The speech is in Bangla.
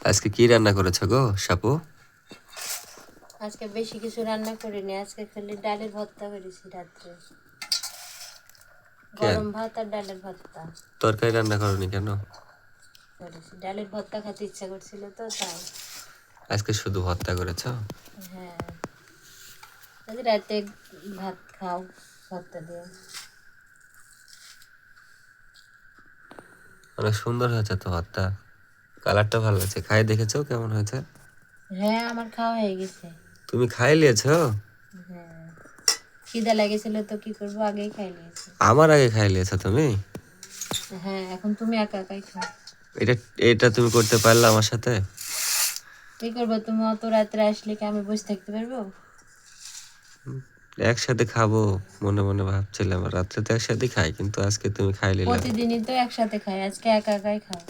আজকে কি রান্না করেছো গো সাপু? আজকে বেশি কিছু রান্না করিনি, আজকে খালি ডালের ভর্তা করেছি রাত্রে। কেন গরম ভাত আর ডালের ভর্তা তরকারি রান্না করনি কেন? করেছি। ডালের ভর্তা খেতে ইচ্ছা করছিল তো তাই। আজকে শুধু ভর্তা করেছো? হ্যাঁ, আজ রাতে ভাত খাও ভর্তা দিয়ে। অনেক সুন্দর হয়েছে তো ভর্তা, কালারটা ভালো আছে। খাই দেখেছো কেমন হয়েছে? হ্যাঁ, আমার খাওয়া হয়ে গেছে। তুমি খাই লিয়েছো? হ্যাঁ, খিদা লেগেছিল তো কি করবো, আগেই খাই নিয়েছি। আমার আগে খাই লিয়েছো তুমি? হ্যাঁ, এখন তুমি একা একাই খাও। এটা এটা তুমি করতে পারলে আমার সাথে? কি করবো, তুমি অত রাত্রে আসলে কি আমি বসে থাকতে পারবো? একসাথে খাবো মনে মনে ভাবছিলাম, রাত্রে তো একসাথে খাই, কিন্তু আজকে তুমি খাই নিলে। প্রতিদিনই তো একসাথে খাই, আজকে একা একাই খাও।